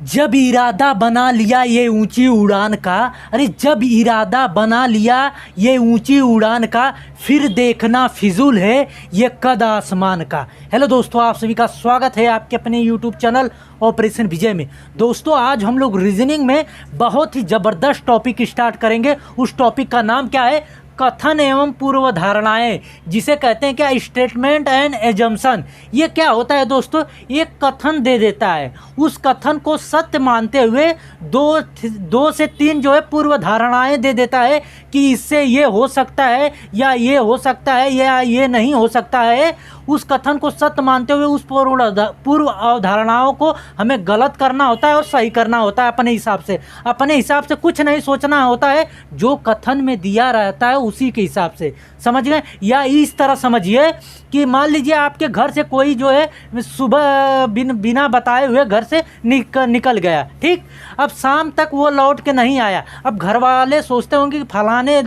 जब इरादा बना लिया ये ऊंची उड़ान का, अरे जब इरादा बना लिया ये ऊंची उड़ान का, फिर देखना फिजूल है ये कद आसमान का। हेलो दोस्तों, आप सभी का स्वागत है आपके अपने यूट्यूब चैनल ऑपरेशन विजय में। दोस्तों, आज हम लोग रीजनिंग में बहुत ही ज़बरदस्त टॉपिक स्टार्ट करेंगे। उस टॉपिक का नाम क्या है? कथन एवं पूर्व धारणाएं, जिसे कहते हैं क्या? Statement and assumption. ये क्या होता है दोस्तों? एक कथन दे देता है, उस कथन को सत्य मानते हुए दो से तीन जो है पूर्व धारणाएं दे देता है कि इससे ये हो सकता है या ये हो सकता है या ये नहीं हो सकता है। उस कथन को सत्य मानते हुए उस पूर्व अवधारणाओं को हमें गलत करना होता है और सही करना होता है अपने हिसाब से। अपने हिसाब से कुछ नहीं सोचना होता है, जो कथन में दिया रहता है उसी के हिसाब से। समझ गए? या इस तरह समझिए कि मान लीजिए आपके घर से कोई जो है सुबह बिना बताए हुए घर से निकल गया, ठीक। अब शाम तक वो लौट के नहीं आया। अब घर वाले सोचते होंगे कि फलाने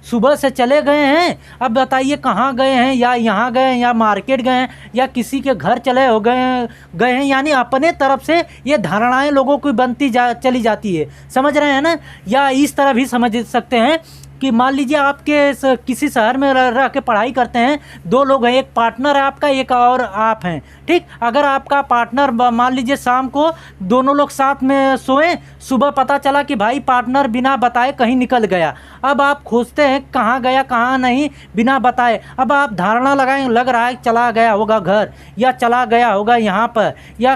सुबह से चले गए हैं, अब बताइए कहाँ गए हैं, या यहाँ गए हैं या मार्केट गए हैं या किसी के घर गए हैं। यानी अपने तरफ से ये धारणाएं लोगों की बनती चली जाती है। समझ रहे हैं ना? या इस तरह भी समझ सकते हैं कि मान लीजिए आपके किसी शहर में रह के पढ़ाई करते हैं, दो लोग हैं, एक पार्टनर है आपका, एक और आप हैं, ठीक। अगर आपका पार्टनर मान लीजिए शाम को दोनों लोग साथ में सोएं, सुबह पता चला कि भाई पार्टनर बिना बताए कहीं निकल गया। अब आप खोजते हैं कहाँ गया कहाँ नहीं, बिना बताए। अब आप धारणा लगाएं, लग रहा है चला गया होगा घर, या चला गया होगा यहाँ पर, या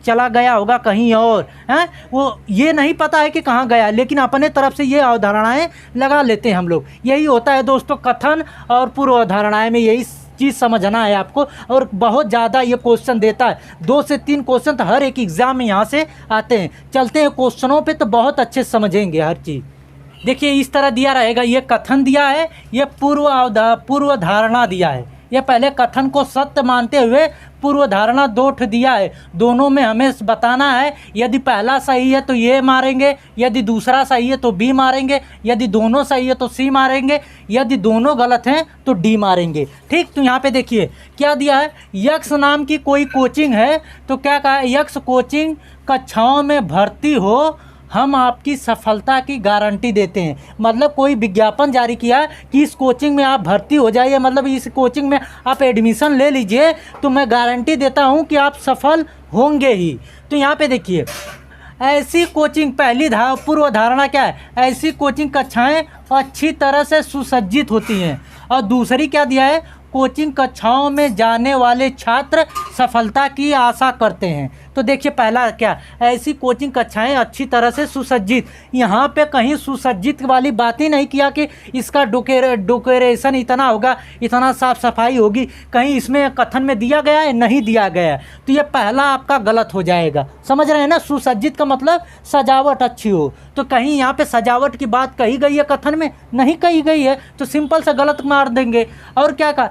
चला गया होगा कहीं और, हैं। वो ये नहीं पता है कि कहाँ गया, लेकिन अपने तरफ से ये अवधारणाएं लगा लेते हैं हम लोग। यही होता है दोस्तों कथन और पूर्व अवधारणाएं में, यही चीज़ समझना है आपको। और बहुत ज़्यादा ये क्वेश्चन देता है, 2 से 3 क्वेश्चन तो हर एक एग्ज़ाम में यहाँ से आते हैं। चलते हैं क्वेश्चनों पे, तो बहुत अच्छे समझेंगे हर चीज़। देखिए इस तरह दिया रहेगा, ये कथन दिया है, ये पूर्व धारणा दिया है। ये पहले कथन को सत्य मानते हुए पूर्व धारणा 2 दिया है। दोनों में हमें बताना है, यदि पहला सही है तो ये मारेंगे, यदि दूसरा सही है तो बी मारेंगे, यदि दोनों सही है तो सी मारेंगे, यदि दोनों गलत हैं तो डी मारेंगे, ठीक। तो यहाँ पे देखिए क्या दिया है, यक्स नाम की कोई कोचिंग है, तो क्या कहा है, यक्स कोचिंग कक्षाओं में भर्ती हो, हम आपकी सफलता की गारंटी देते हैं। मतलब कोई विज्ञापन जारी किया कि इस कोचिंग में आप भर्ती हो जाइए, मतलब इस कोचिंग में आप एडमिशन ले लीजिए, तो मैं गारंटी देता हूं कि आप सफल होंगे ही। तो यहाँ पे देखिए, ऐसी कोचिंग, पहली पूर्व धारणा क्या है, ऐसी कोचिंग कक्षाएं अच्छी तरह से सुसज्जित होती हैं। और दूसरी क्या दिया है, कोचिंग कक्षाओं में जाने वाले छात्र सफलता की आशा करते हैं। तो देखिए पहला क्या, ऐसी कोचिंग कक्षाएं अच्छी तरह से सुसज्जित। यहाँ पे कहीं सुसज्जित वाली बात ही नहीं किया कि इसका डेकोरेशन इतना होगा, इतना साफ सफाई होगी, कहीं इसमें कथन में दिया गया है? नहीं दिया गया है। तो ये पहला आपका गलत हो जाएगा। समझ रहे हैं ना? सुसज्जित का मतलब सजावट अच्छी हो, तो कहीं यहाँ पे सजावट की बात कही गई है कथन में? नहीं कही गई है, तो सिंपल से गलत मार देंगे। और क्या कहा,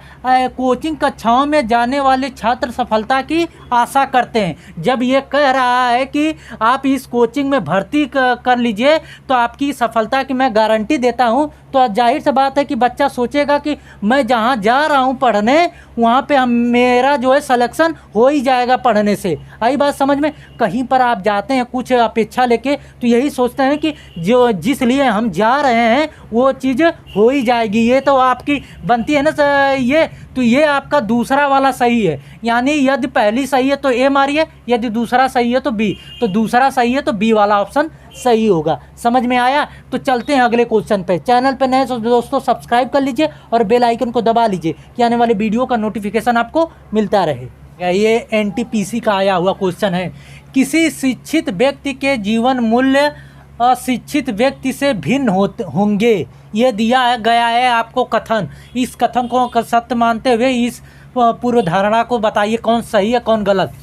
कोचिंग कक्षाओं में जाने वाले छात्र सफलता की आशा करते हैं। जब ये कह रहा है कि आप इस कोचिंग में भर्ती कर लीजिए तो आपकी सफलता की मैं गारंटी देता हूं, तो जाहिर सी बात है कि बच्चा सोचेगा कि मैं जहां जा रहा हूं पढ़ने, वहां पे मेरा जो है सिलेक्शन हो ही जाएगा पढ़ने से। आई बात समझ में? कहीं पर आप जाते हैं कुछ अपेक्षा लेके, तो यही सोचते हैं कि जो जिस लिए हम जा रहे हैं वो चीज़ हो ही जाएगी। ये तो आपकी बनती है ना ये, तो ये आपका दूसरा वाला सही है। यानी यदि पहली सही है तो ए मारिए, यदि दूसरा सही है तो बी, तो दूसरा सही है तो बी वाला ऑप्शन सही होगा। समझ में आया? तो चलते हैं अगले क्वेश्चन पे। चैनल पे नए दोस्तों सब्सक्राइब कर लीजिए और बेल आइकन को दबा लीजिए कि आने वाले वीडियो का नोटिफिकेशन आपको मिलता रहे। ये एनटीपीसी का आया हुआ क्वेश्चन है। किसी शिक्षित व्यक्ति के जीवन मूल्य अशिक्षित व्यक्ति से भिन्न होंगे। ये दिया गया है आपको कथन। इस कथन को सत्य मानते हुए इस पूर्व धारणा को बताइए कौन सही है कौन गलत।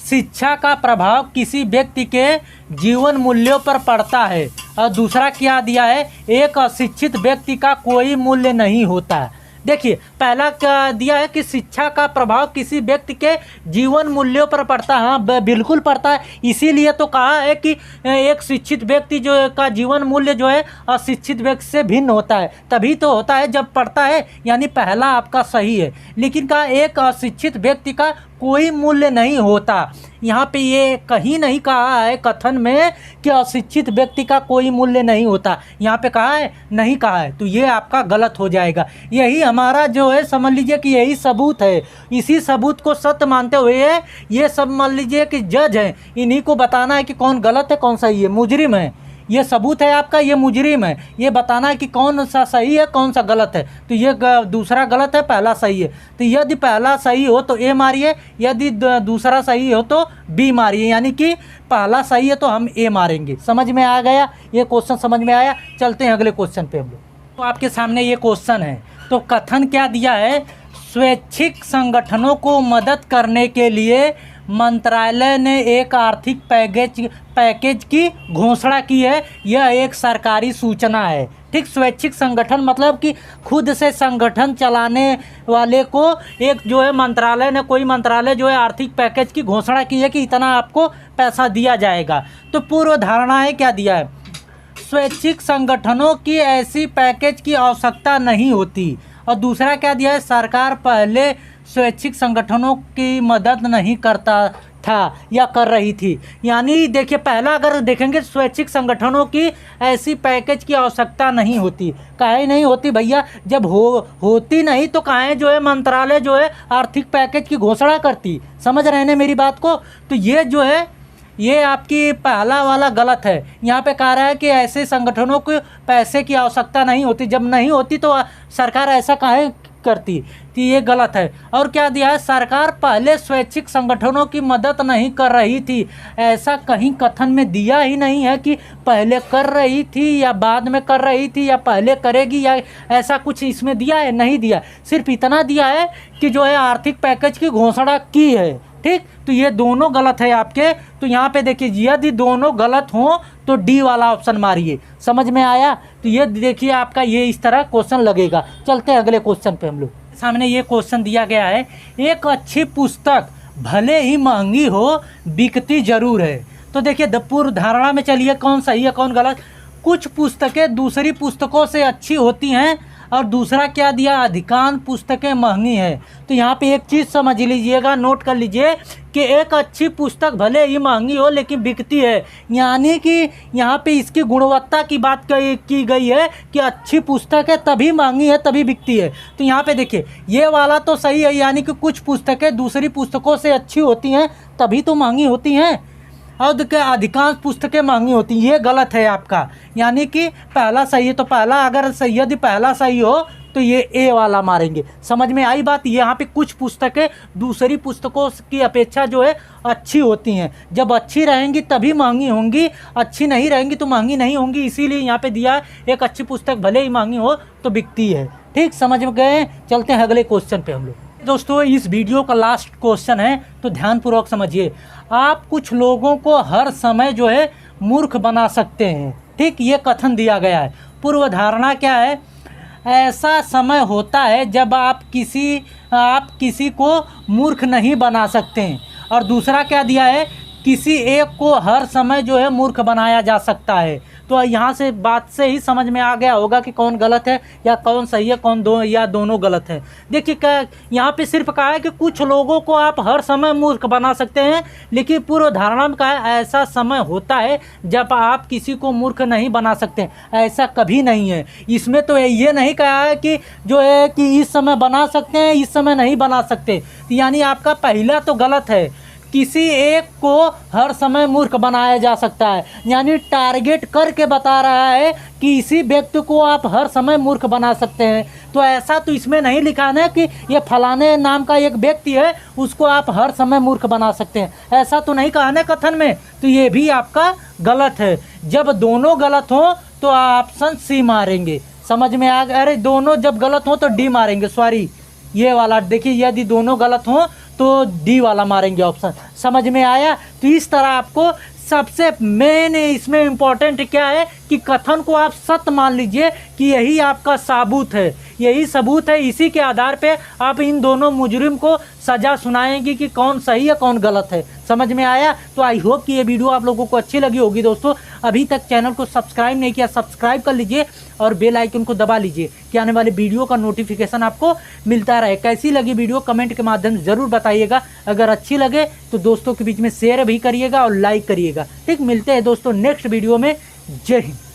शिक्षा का प्रभाव किसी व्यक्ति के जीवन मूल्यों पर पड़ता है। और दूसरा क्या दिया है, एक अशिक्षित व्यक्ति का कोई मूल्य नहीं होता। देखिए पहला क्या दिया है कि शिक्षा का प्रभाव किसी व्यक्ति के जीवन मूल्यों पर पड़ता है। हाँ, बिल्कुल पड़ता है। इसीलिए तो कहा है कि एक शिक्षित व्यक्ति जो का जीवन मूल्य जो है अशिक्षित व्यक्ति से भिन्न होता है। तभी तो होता है जब पढ़ता है, यानी पहला आपका सही है। लेकिन कहा एक अशिक्षित व्यक्ति का कोई मूल्य नहीं होता। यहाँ पे ये कहीं नहीं कहा है कथन में कि अशिक्षित व्यक्ति का कोई मूल्य नहीं होता। यहाँ पे कहा है, नहीं कहा है, तो ये आपका गलत हो जाएगा। यही हमारा जो है समझ लीजिए कि यही सबूत है। इसी सबूत को सत्य मानते हुए ये सब मान लीजिए कि जज हैं, इन्हीं को बताना है कि कौन गलत है कौन सही है। मुजरिम है, ये सबूत है आपका, ये मुजरिम है। ये बताना है कि कौन सा सही है कौन सा गलत है। तो ये दूसरा गलत है, पहला सही है। तो यदि पहला सही हो तो ए मारिए, यदि दूसरा सही हो तो बी मारिए, यानी कि पहला सही है तो हम ए मारेंगे। समझ में आ गया? ये क्वेश्चन समझ में आया? चलते हैं अगले क्वेश्चन पे हम लोग। तो आपके सामने ये क्वेश्चन है, तो कथन क्या दिया है? स्वैच्छिक संगठनों को मदद करने के लिए मंत्रालय ने एक आर्थिक पैकेज की घोषणा की है। यह एक सरकारी सूचना है। ठीक, स्वैच्छिक संगठन मतलब कि खुद से संगठन चलाने वाले को एक जो है मंत्रालय ने, कोई मंत्रालय जो है आर्थिक पैकेज की घोषणा की है कि इतना आपको पैसा दिया जाएगा। तो पूर्व धारणाएं क्या दिया है? स्वैच्छिक संगठनों की ऐसी पैकेज की आवश्यकता नहीं होती। और दूसरा क्या दिया है? सरकार पहले स्वैच्छिक संगठनों की मदद नहीं करता था या कर रही थी। यानी देखिए, पहला अगर देखेंगे स्वैच्छिक संगठनों की ऐसी पैकेज की आवश्यकता नहीं होती। काहे नहीं होती भैया? जब होती नहीं तो काहे जो है मंत्रालय जो है आर्थिक पैकेज की घोषणा करती। समझ रहे हैं मेरी बात को? तो ये जो है ये आपकी पहला वाला गलत है। यहाँ पे कह रहा है कि ऐसे संगठनों को पैसे की आवश्यकता नहीं होती। जब नहीं होती तो सरकार ऐसा काहे करती? तो ये गलत है। और क्या दिया है? सरकार पहले स्वैच्छिक संगठनों की मदद नहीं कर रही थी। ऐसा कहीं कथन में दिया ही नहीं है कि पहले कर रही थी या बाद में कर रही थी या पहले करेगी, या ऐसा कुछ इसमें दिया है? नहीं दिया। सिर्फ इतना दिया है कि जो है आर्थिक पैकेज की घोषणा की है। ठीक, तो ये दोनों गलत है आपके। तो यहाँ पे देखिए, यदि दोनों गलत हों तो डी वाला ऑप्शन मारिए। समझ में आया? तो ये देखिए आपका ये इस तरह क्वेश्चन लगेगा। चलते हैं अगले क्वेश्चन पे हम लोग। सामने ये क्वेश्चन दिया गया है, एक अच्छी पुस्तक भले ही महंगी हो बिकती जरूर है। तो देखिए पूर्व धारणा में चलिए कौन सही है कौन गलत। कुछ पुस्तकें दूसरी पुस्तकों से अच्छी होती हैं, और दूसरा क्या दिया? अधिकांश पुस्तकें महंगी हैं। तो यहाँ पे एक चीज़ समझ लीजिएगा, नोट कर लीजिए कि एक अच्छी पुस्तक भले ही महंगी हो लेकिन बिकती है। यानी कि यहाँ पे इसकी गुणवत्ता की बात की गई है कि अच्छी पुस्तक है तभी महंगी है तभी बिकती है। तो यहाँ पे देखिए ये वाला तो सही है, यानी कि कुछ पुस्तकें दूसरी पुस्तकों से अच्छी होती हैं तभी तो महंगी होती हैं, और अधिकांश पुस्तकें महंगी होती हैं। ये गलत है आपका, यानी कि पहला सही है। तो पहला अगर सही, यदि पहला सही हो तो ये ए वाला मारेंगे। समझ में आई बात? यहाँ पे कुछ पुस्तकें दूसरी पुस्तकों की अपेक्षा जो है अच्छी होती हैं। जब अच्छी रहेंगी तभी महंगी होंगी, अच्छी नहीं रहेंगी तो महंगी नहीं होंगी। इसीलिए यहाँ पे दिया है एक अच्छी पुस्तक भले ही महंगी हो तो बिकती है। ठीक, समझ में गए? चलते हैं अगले क्वेश्चन पे हम लोग। दोस्तों इस वीडियो का लास्ट क्वेश्चन है, तो ध्यानपूर्वक समझिए। आप कुछ लोगों को हर समय जो है मूर्ख बना सकते हैं। ठीक, ये कथन दिया गया है। पूर्व धारणा क्या है? ऐसा समय होता है जब आप किसी को मूर्ख नहीं बना सकते हैं। और दूसरा क्या दिया है? किसी एक को हर समय जो है मूर्ख बनाया जा सकता है। तो यहाँ से बात से ही समझ में आ गया होगा कि कौन गलत है या कौन सही है, कौन या दोनों गलत है। देखिए क्या यहाँ पे सिर्फ कहा है कि कुछ लोगों को आप हर समय मूर्ख बना सकते हैं, लेकिन पूर्व धारणा में कहा है ऐसा समय होता है जब आप किसी को मूर्ख नहीं बना सकते। ऐसा कभी नहीं है। इसमें तो ये नहीं कहा है कि जो है कि इस समय बना सकते हैं इस समय नहीं बना सकते। यानी आपका पहला तो गलत है, किसी एक को हर समय मूर्ख बनाया जा सकता है। यानी टारगेट करके बता रहा है कि इसी व्यक्ति को आप हर समय मूर्ख बना सकते हैं। तो ऐसा तो इसमें नहीं लिखा है कि ये फलाने नाम का एक व्यक्ति है उसको आप हर समय मूर्ख बना सकते हैं, ऐसा तो नहीं कहा ना कथन में। तो ये भी आपका गलत है। जब दोनों गलत हो तो ऑप्शन सी मारेंगे। समझ में आ गया? अरे दोनों जब गलत हो तो डी मारेंगे, सॉरी ये वाला। देखिए यदि दोनों गलत हो तो डी वाला मारेंगे ऑप्शन। समझ में आया? तो इस तरह आपको सबसे मेन इसमें इम्पोर्टेंट क्या है कि कथन को आप सत्य मान लीजिए कि यही आपका सबूत है। यही सबूत है, इसी के आधार पे आप इन दोनों मुजरिम को सज़ा सुनाएंगी कि कौन सही है कौन गलत है। समझ में आया? तो आई होप कि ये वीडियो आप लोगों को अच्छी लगी होगी। दोस्तों अभी तक चैनल को सब्सक्राइब नहीं किया, सब्सक्राइब कर लीजिए और बेल आइकन को दबा लीजिए कि आने वाले वीडियो का नोटिफिकेशन आपको मिलता रहे। कैसी लगी वीडियो कमेंट के माध्यम से ज़रूर बताइएगा। अगर अच्छी लगे तो दोस्तों के बीच में शेयर भी करिएगा और लाइक करिएगा। ठीक, मिलते हैं दोस्तों नेक्स्ट वीडियो में। जय हिंद।